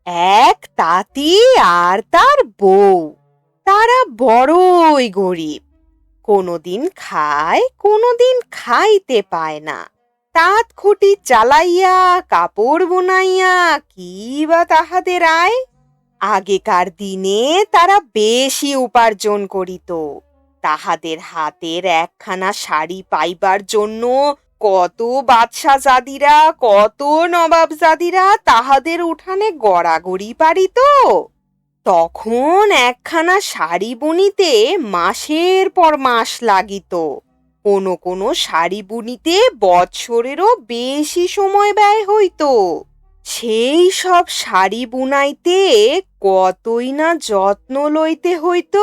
এক তাঁতি আর তার বউ, তারা বড়ই গরিব। কোনোদিন খায়, কোনোদিন খাইতে পায় না। তাঁত খুঁটি চালাইয়া কাপড় বুনাইয়া কি বা তাহাদের আয়। আগেকার দিনে তারা বেশি উপার্জন করিত। তাহাদের হাতের একখানা শাড়ি পাইবার জন্য কত বাদশাহজাদিরা, কত নবাবজাদিরা তাহাদের উঠানে গড়াগড়ি পারিত। তখন একখানা শাড়ি বুনিতে মাসের পর মাস লাগিত। কোনো কোনো শাড়ি বুনিতে বৎসরেরও বেশি সময় ব্যয় হইত। সেই সব শাড়ি বুনাইতে কতই না যত্ন লইতে হইত।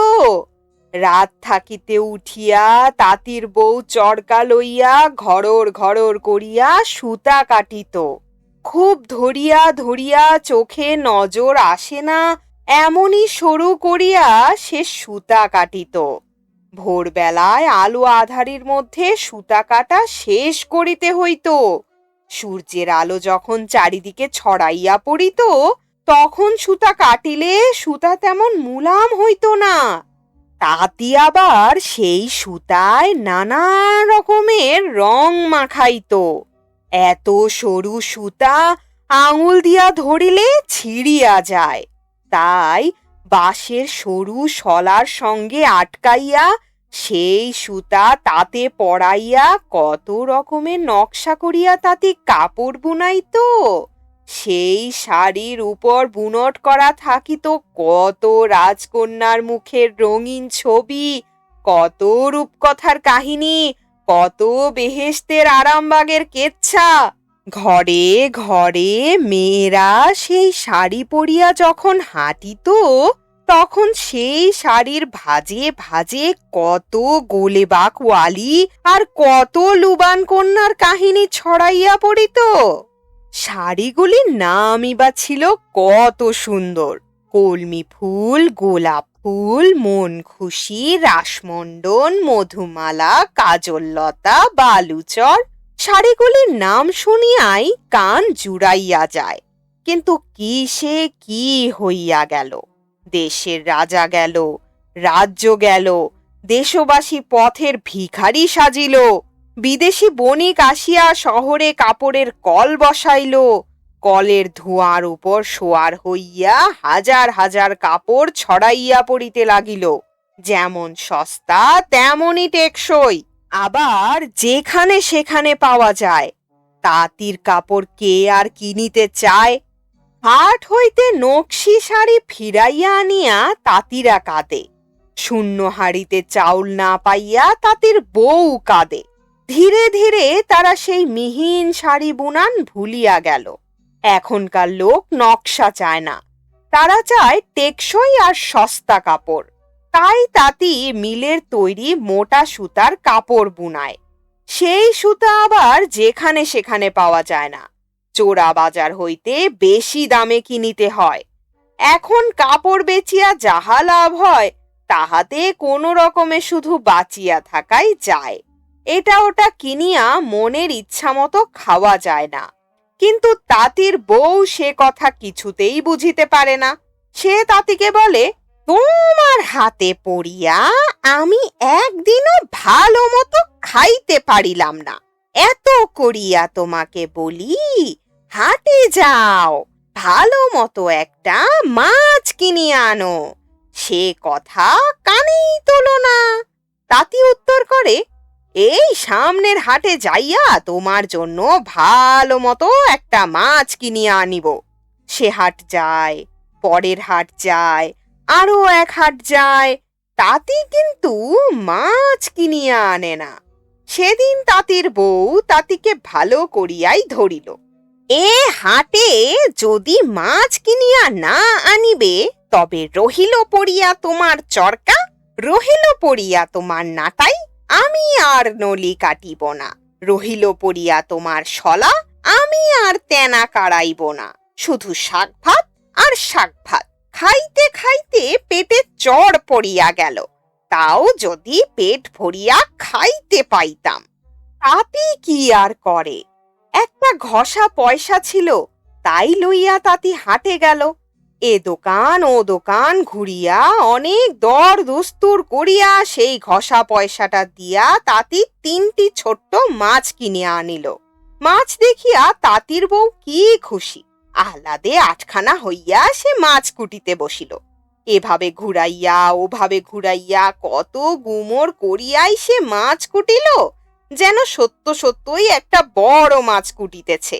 রাত থাকিতে উঠিয়া তাঁতির বউ চরকা লইয়া ঘড়র ঘড়র করিয়া সুতা কাটিত। খুব ধরিয়া ধরিয়া চোখে নজর আসে না এমনই সরু করিয়া সে সুতা কাটিত। ভোরবেলায় আলো আঁধারির মধ্যে সুতা কাটা শেষ করিতে হইত। সূর্যের আলো যখন চারিদিকে ছড়াইয়া পড়িত, তখন সুতা কাটিলে সুতা তেমন মুলাম হইত না। তাঁতি আবার সেই সুতায় নানা রকমের রং মাখাইত। এত সরু সুতা আঙুল দিয়া ধরিলে ছিঁড়িয়া যায়। তাই বাঁশের সরু শলার সঙ্গে আটকাইয়া সেই সুতা তাতে পড়াইয়া কত রকমের নকশা করিয়া তাতে কাপড় বুনাইত। সেই শাড়ির উপর বুনট করা থাকিত কত রাজকন্যার মুখের রঙিন ছবি, কত রূপকথার কাহিনী, কত বেহেশতের আরামবাগের কেচ্ছা। ঘরে ঘরে মেয়েরা সেই শাড়ি পরিয়া যখন হাঁটিত, তখন সেই শাড়ির ভাঁজে ভাঁজে কত গোলেবাক ওয়ালি আর কত লুবান কন্যার কাহিনী ছড়াইয়া পড়িত। শাড়িগুলির নামই বা ছিল কত সুন্দর। কলমি ফুল, গোলাপ ফুল, মন খুশি, রাসমণ্ডন, মধুমালা, কাজললতা, বালুচর। শাড়িগুলির নাম শুনিয়াই কান জুড়াইয়া যায়। কিন্তু কি সে কি হইয়া গেল! দেশের রাজা গেল, রাজ্য গেল, দেশবাসী পথের ভিখারি সাজিল, বিদেশি বণিক আসিয়া শহরে কাপড়ের কল বসাইল। কলের ধোঁয়ার উপর শোয়ার হইয়া হাজার হাজার কাপড় ছড়াইয়া পড়িতে লাগিল। যেমন সস্তা তেমনই টেকসই, আবার যেখানে সেখানে পাওয়া যায়। তাঁতির কাপড় কে আর কিনিতে চায়? হাট হইতে নকশি শাড়ি ফিরাইয়া আনিয়া তাঁতিরা কাঁদে। শূন্য হাঁড়িতে চাউল না পাইয়া তাঁতির বউ কাঁদে। ধীরে ধীরে তারা সেই মিহিন শাড়ি বুনান ভুলিয়া গেল। এখনকার লোক নকশা চায় না, তারা চায় টেকসই আর সস্তা কাপড়। তাই তাঁতি মিলের তৈরি মোটা সুতার কাপড় বুনায়। সেই সুতা আবার যেখানে সেখানে পাওয়া যায় না, চোরা বাজার হইতে বেশি দামে কিনিতে হয়। এখন কাপড় বেচিয়া যাহা লাভ হয়, তাহাতে কোনো রকমে শুধু বাঁচিয়া থাকাই যায়। এটা ওটা কিনিয়া মনের ইচ্ছা মতো খাওয়া যায় না। কিন্তু তাঁতির বউ সে কথা কিছুতেই বুঝিতে পারে না। সে তাঁতিকে বলে, তোমার হাতে পড়িয়া আমি একদিনও ভালো মতো খাইতে পারিলাম না। এত করিয়া তোমাকে বলি, হাটে যাও, ভালো মতো একটা মাছ কিনিয়া আনো, সে কথা কানেই তোলো না। তাঁতি উত্তর করে, এই সামনের হাটে যাইয়া তোমার জন্য ভালো মতো একটা মাছ কিনিয়া আনিব। সে হাট যায়, পরের হাট যায়, আরো এক হাট যায়, তাঁতি কিন্তু মাছ কিনিয়া আনে না। সেদিন তাঁতির বউ তাঁতিকে ভালো করিয়াই ধরিল। এ হাটে যদি মাছ কিনিয়া না আনিবে, তবে রহিল পড়িয়া তোমার চরকা, রহিল পড়িয়া তোমার নাটাই, আমি আর নলি কাটিব না, রহিল পড়িয়া তোমার শলা, আমি আর তেনা কাড়াইব না। শুধু শাক ভাত আর শাক ভাত খাইতে খাইতে পেটে চড় পড়িয়া গেল, তাও যদি পেট ভরিয়া খাইতে পাইতাম। তাতে কি আর করে, একটা ঘষা পয়সা ছিল, তাই লইয়া তাঁতি হাটে গেল। এ দোকান ও দোকান ঘুরিয়া অনেক দর দুস্তুর করিয়া সেই ঘষা পয়সাটা দিয়া তাঁতি 3টি ছোট্ট মাছ কিনিয়া আনিল। মাছ দেখিয়া তাঁতির বউ কি খুশি, আহ্লাদে আটখানা হইয়া সে মাছ কুটিতে বসিল। এভাবে ঘুরাইয়া ওভাবে ঘুরাইয়া কত গুমর করিয়াই সে মাছ কুটিল, যেন সত্য সত্যই একটা বড় মাছ কুটিতেছে।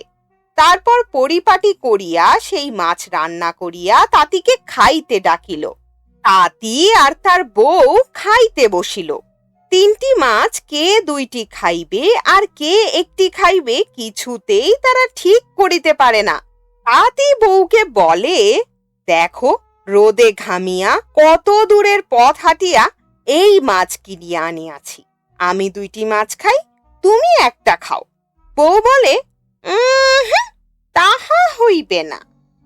তারপর পরিপাটি করিয়া সেই মাছ রান্না করিয়া তাঁতিকে খাইতে ডাকিল। তাঁতি আর তার বউ খাইতে বসিল। 3টি মাছ কে 2টি খাইবে আর কে 1টি খাইবে কিছুতেই তারা ঠিক করিতে পারে না। তাঁতি বউকে বলে, দেখো, রোদে ঘামিয়া কত দূরের পথ হাঁটিয়া এই মাছ কিনিয়া আনিয়াছি। আমি 2টি মাছ খাই, তুমি একটা খাও। বউ বলে, তাহা হইবে না।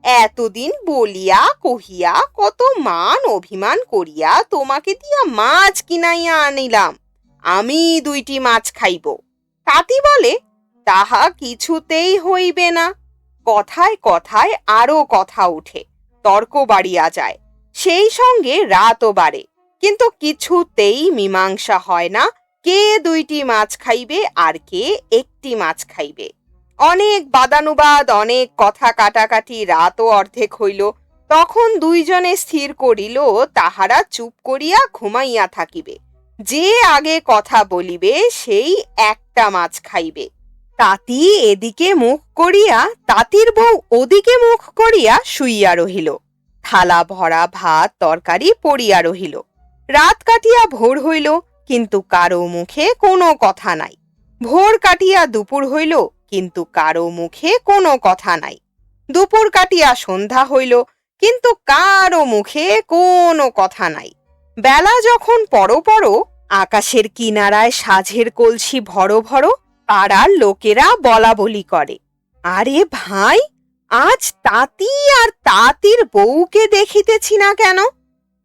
এতদিন বলিয়া কহিয়া কত মান অভিমান করিয়া তোমাকে দিয়া মাছ কিনাইয়া আনিলাম, আমি 2টি মাছ খাইব। তাঁতি বলে, তাহা কিছুতেই হইবে না। কথায় কথায় আরো কথা উঠে, তর্ক বাড়িয়া যায়, সেই সঙ্গে রাতও বাড়ে, কিন্তু কিছুতেই মীমাংসা হয় না কে 2টি মাছ খাইবে আর কে 1টি মাছ খাইবে। অনেক বাদানুবাদ, অনেক কথা কাটাকাটি, রাতও অর্ধেক হইল। তখন দুইজনে স্থির করিল তাহারা চুপ করিয়া ঘুমাইয়া থাকিবে, যে আগে কথা বলিবে সেই একটা মাছ খাইবে। তাঁতি এদিকে মুখ করিয়া, তাঁতির বউ ওদিকে মুখ করিয়া শুইয়া রহিল। থালা ভরা ভাত তরকারি পড়িয়া রহিল। রাত কাটিয়া ভোর হইল, কিন্তু কারো মুখে কোনো কথা নাই। ভোর কাটিয়া দুপুর হইল, কিন্তু কারো মুখে কোনো কথা নাই। দুপুর কাটিয়া সন্ধ্যা হইল, কিন্তু কারো মুখে কোনো কথা নাই। বেলা যখন পড়ো আকাশের কিনারায় সাঝের কলসি ভরো ভরো, পাড়ার লোকেরা বলা বলি করে, আরে ভাই, আজ তাঁতি আর তাঁতির বউকে দেখিতেছি না কেন?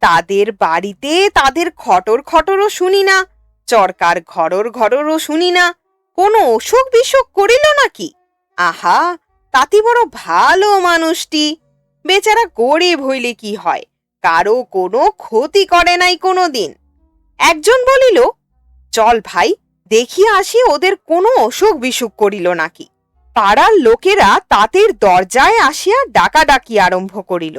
তাদের বাড়িতে তাদের খটর খটরও শুনি না, চরকার ঘরর ঘররও শুনি না। কোনো অসুখ বিসুখ করিল নাকি? আহা, তাঁতি বড় ভালো মানুষটি, বেচারা গরিব হইলে কি হয়, কারো কোনো ক্ষতি করে নাই কোনো দিন। একজন বলিল, চল ভাই, দেখিয়া আসি ওদের কোনো অসুখ বিসুখ করিল নাকি। পাড়ার লোকেরা তাঁতির দরজায় আসিয়া ডাকাডাকি আরম্ভ করিল,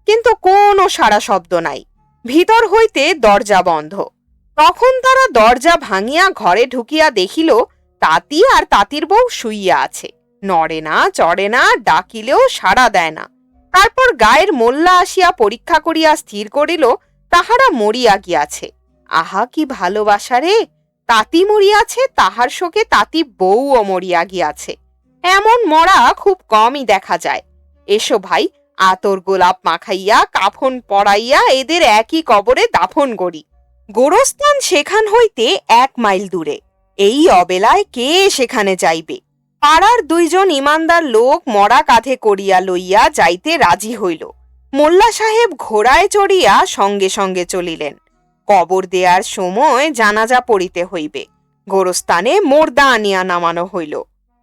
কিন্তু কোনো সাড়া শব্দ নাই। ভিতর হইতে দরজা বন্ধ। তখন তারা দরজা ভাঙিয়া ঘরে ঢুকিয়া দেখিল তাঁতি আর তাঁতির বউ শুইয়া আছে, নড়ে না চড়ে না, ডাকিলেও সাড়া দেয় না। তারপর গায়ের মোল্লা আসিয়া পরীক্ষা করিয়া স্থির করিল তাহারা মরিয়া গিয়াছে। আহা, কি ভালোবাসা রে! তাঁতি মরিয়াছে, তাহার শোকে তাঁতি বউও মরিয়া গিয়াছে। এমন মরা খুব কমই দেখা যায়। এসো ভাই, আতর গোলাপ মাখাইয়া কাফন পরাইয়া এদের একই কবরে দাফন করি। গোরস্থান সেখান হইতে 1 মাইল দূরে। এই অবেলায় কে সেখানে যাইবে? পাড়ার 2জন ইমানদার লোক মরা কাঁধে করিয়া লইয়া যাইতে রাজি হইল। মোল্লা সাহেব ঘোড়ায় চড়িয়া সঙ্গে সঙ্গে চলিলেন। কবর দেয়ার সময় জানাজা পড়িতে হইবে। গোরস্থানে মোর্দা আনিয়া নামানো হইল।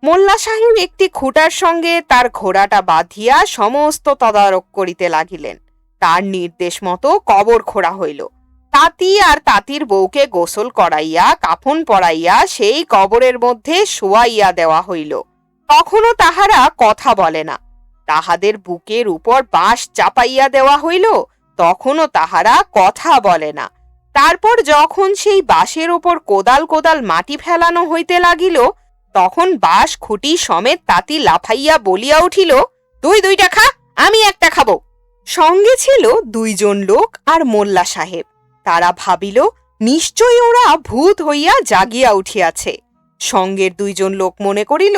মোল্লা সাহেব একটি খুঁটার সঙ্গে তার ঘোড়াটা বাঁধিয়া সমস্ত তদারক করিতে লাগিলেন। তার নির্দেশ মতো কবর খোঁড়া হইল। তাঁতি আর তাঁতির বউকে গোসল করাইয়া কাফন পরাইয়া সেই কবরের মধ্যে শোয়াইয়া দেওয়া হইল। তখনও তাহারা কথা বলে না। তাহাদের বুকের উপর বাঁশ চাপাইয়া দেওয়া হইল, তখনও তাহারা কথা বলে না। তারপর যখন সেই বাঁশের ওপর কোদাল কোদাল মাটি ফেলানো হইতে লাগিল, তখন বাঁশ খুঁটি সমেত তাঁতি লাফাইয়া বলিয়া উঠিল, তুই 2টা খা, আমি একটা খাবো। সঙ্গে ছিল 2জন লোক আর মোল্লা সাহেব। তারা ভাবিল নিশ্চয়ই ওরা ভূত হইয়া জাগিয়া উঠিয়াছে। সঙ্গের 2জন লোক মনে করিল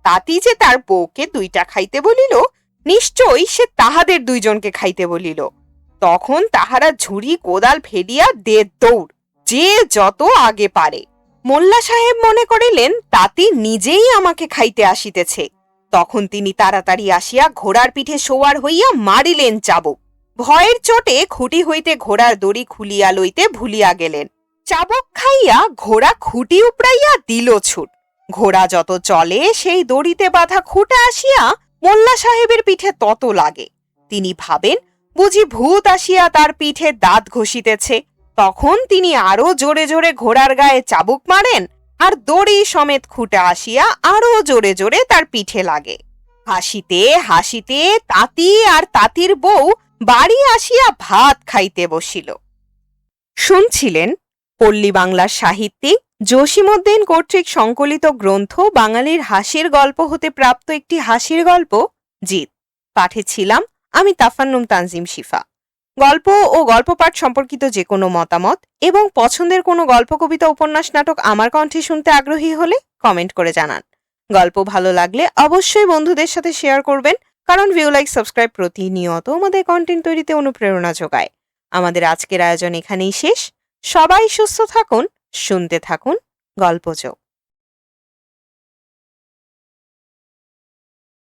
তাঁতি যে তার বউকে 2টা খাইতে বলিল, নিশ্চয়ই সে তাহাদের 2জনকে খাইতে বলিল। তখন তাহারা ঝুড়ি কোদাল ফেলিয়া দে দৌড়, যে যত আগে পারে। মোল্লা সাহেব মনে করিলেন তাঁতি নিজেই আমাকে খাইতে আসিতেছে। তখন তিনি তাড়াতাড়ি আসিয়া ঘোড়ার পিঠে সওয়ার হইয়া মারিলেন চাবুক। ভয়ের চোটে খুঁটি হইতে ঘোড়ার দড়ি খুলিয়া লইতে ভুলিয়া গেলেন। চাবুক খাইয়া ঘোড়া খুঁটি উপড়াইয়া দিল ছুট। ঘোড়া যত চলে সেই দড়িতে বাঁধা খুঁটা আসিয়া মোল্লা সাহেবের পিঠে তত লাগে। তিনি ভাবেন বুঝি ভূত আসিয়া তার পিঠে দাঁত ঘষিতেছে। তখন তিনি আরো জোরে জোরে ঘোড়ার গায়ে চাবুক মারেন, আর দড়ি সমেত খুঁটে আসিয়া আরো জোরে জোরে তার পিঠে লাগে। হাসিতে হাসিতে তাঁতি আর তাঁতির বউ বাড়ি আসিয়া ভাত খাইতে বসিল। শুনছিলেন পল্লী বাংলার সাহিত্যিক জসীমউদ্দীন কর্তৃক সংকলিত গ্রন্থ বাঙালির হাসির গল্প হতে প্রাপ্ত একটি হাসির গল্প জিত। পাঠে ছিলাম আমি তাফান্নুম তানজিম শিফা। গল্প ও গল্প পাঠ সম্পর্কিত যে কোনো মতামত এবং পছন্দের কোনো গল্প, কবিতা, উপন্যাস, নাটক আমার কণ্ঠে শুনতে আগ্রহী হলে কমেন্ট করে জানান। গল্প ভালো লাগলে অবশ্যই বন্ধুদের সাথে শেয়ার করবেন, কারণ ভিউ, লাইক, সাবস্ক্রাইব প্রতিনিয়ত আমাদের কন্টেন্ট তৈরিতে অনুপ্রেরণা যোগায়। আমাদের আজকের আয়োজন এখানেই শেষ। সবাই সুস্থ থাকুন, শুনতে থাকুন গল্পযোগ।